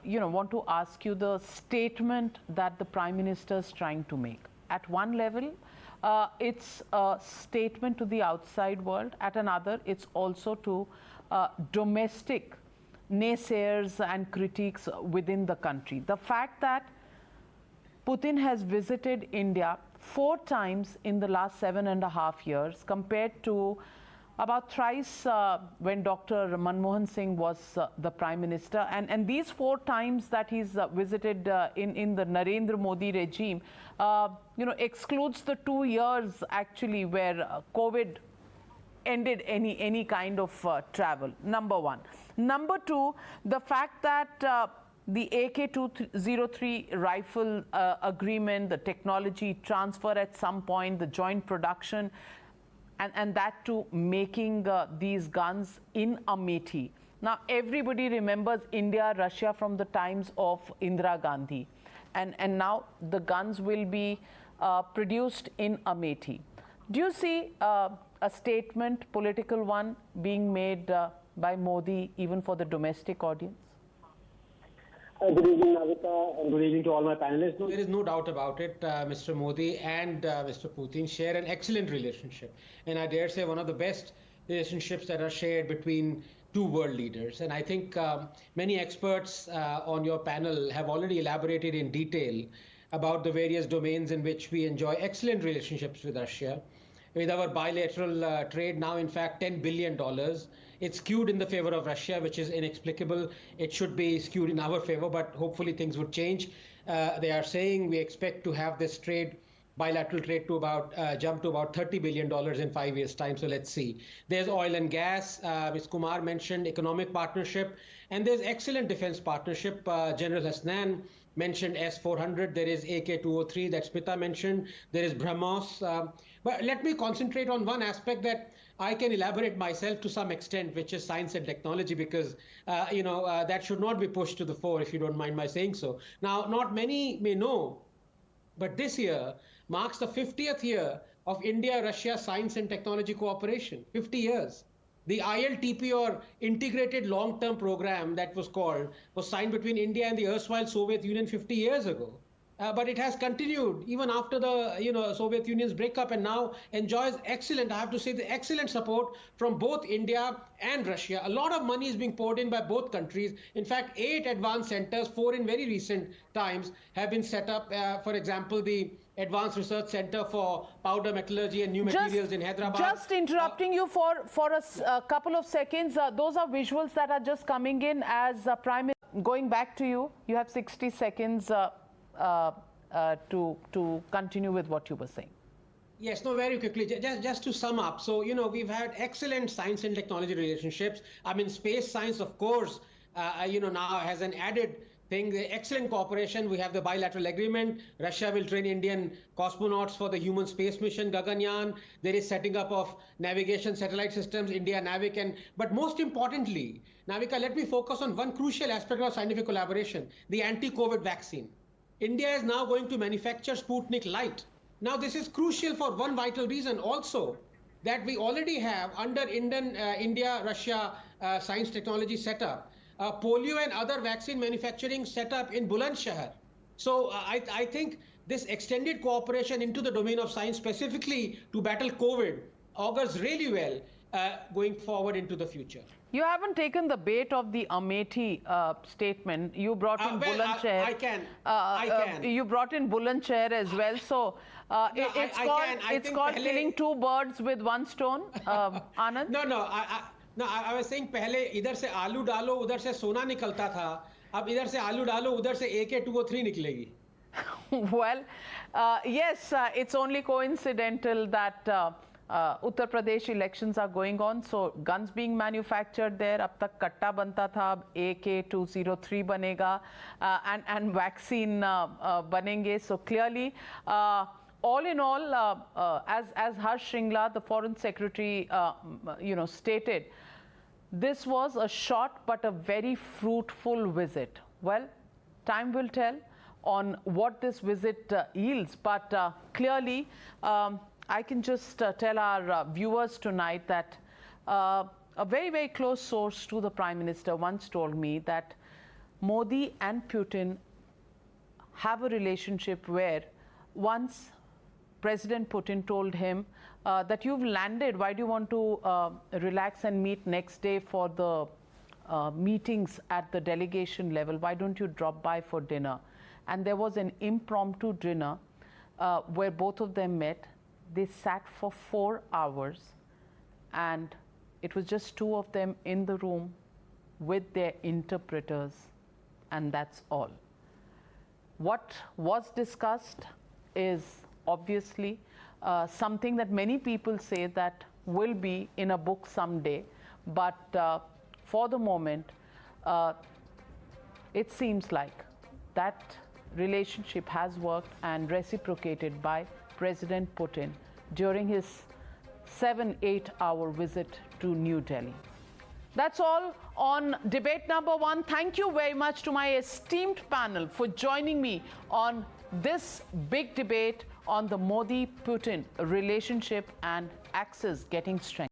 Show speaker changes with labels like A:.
A: want to ask you the statement that the Prime Minister is trying to make. At one level, it's a statement to the outside world. At another, it's also to domestic naysayers and critiques within the country. The fact that Putin has visited India 4 times in the last 7.5 years, compared to about thrice when Dr. Manmohan Singh was the Prime Minister. And these 4 times that he's visited in the Narendra Modi regime, excludes the 2 years actually where COVID ended any kind of travel, number one. Number two, the fact that the AK-203 rifle agreement, the technology transfer at some point, the joint production, and that too making these guns in Amethi. Now, everybody remembers India, Russia from the times of Indira Gandhi. And now the guns will be produced in Amethi. Do you see a statement, political one, being made by Modi even for the domestic audience?
B: Good evening, Navika, and good evening to all my panelists.
C: There is no doubt about it. Mr. Modi and Mr. Putin share an excellent relationship. And I dare say one of the best relationships that are shared between two world leaders. And I think many experts on your panel have already elaborated in detail about the various domains in which we enjoy excellent relationships with Russia. With our bilateral trade now, in fact, $10 billion. It's skewed in the favor of Russia, which is inexplicable. It should be skewed in our favor, but hopefully things would change. They are saying we expect to have this trade, bilateral trade, to jump to about $30 billion in 5 years' time. So let's see. There's oil and gas. Ms. Kumar mentioned economic partnership, and there's excellent defense partnership. General Hasnan mentioned S-400. There is AK-203 that Smita mentioned. There is BrahMos. But let me concentrate on one aspect that I can elaborate myself to some extent, which is science and technology, because, that should not be pushed to the fore, if you don't mind my saying so. Now, not many may know, but this year marks the 50th year of India-Russia science and technology cooperation, 50 years. The ILTP, or Integrated Long-Term Program that was called, was signed between India and the erstwhile Soviet Union 50 years ago. But it has continued even after the Soviet Union's breakup, and now enjoys excellent, I have to say, the excellent support from both India and Russia. A lot of money is being poured in by both countries. In fact, 8 advanced centers, 4 in very recent times, have been set up. For example, the Advanced Research Center for Powder Metallurgy and New Materials in Hyderabad.
A: Just interrupting you for a couple of seconds. Those are visuals that are just coming in as Prime Minister. Going back to you, you have 60 seconds to continue with what you were saying.
C: Yes, no, very quickly, just to sum up. So, we've had excellent science and technology relationships. I mean, space science, of course, now has an added thing, the excellent cooperation. We have the bilateral agreement. Russia will train Indian cosmonauts for the human space mission, Gaganyaan. There is setting up of navigation satellite systems, India Navic. But most importantly, Navika, let me focus on one crucial aspect of scientific collaboration, the anti-COVID vaccine. India is now going to manufacture Sputnik Light. Now, this is crucial for one vital reason also, that we already have under India-Russia science technology setup, polio and other vaccine manufacturing setup in Bulandshahr. So I think this extended cooperation into the domain of science, specifically to battle COVID, augurs really well going forward into the future.
A: You haven't taken the bait of the Amethi statement. You brought in Bulandshahr.
C: I can.
A: You brought in Bulandshahr as well. So it's called killing 2 birds with 1 stone. Anand?
C: No, I was saying पहले इधर से आलू डालो उधर से सोना निकलता था. अब इधर से आलू डालो उधर से AK-203 निकलेगी.
A: Well, yes, it's only coincidental that Uttar Pradesh elections are going on, so guns being manufactured there. Ab tak katta banta tha, ab AK-203 banega, and vaccine banenge. So clearly, all in all, as Harsh Shringla, the Foreign Secretary, stated, this was a short but a very fruitful visit. Well, time will tell on what this visit yields, but clearly, I can just tell our viewers tonight that a very, very close source to the Prime Minister once told me that Modi and Putin have a relationship where once President Putin told him that you've landed, why do you want to relax and meet next day for the meetings at the delegation level? Why don't you drop by for dinner? And there was an impromptu dinner where both of them met. They sat for 4 hours, and it was just two of them in the room with their interpreters, and that's all. What was discussed is obviously something that many people say that will be in a book someday, but for the moment, it seems like that relationship has worked and reciprocated by President Putin during his 7-8 hour visit to New Delhi. That's all on debate number 1. Thank you very much to my esteemed panel for joining me on this big debate on the Modi-Putin relationship and axis getting strengthened.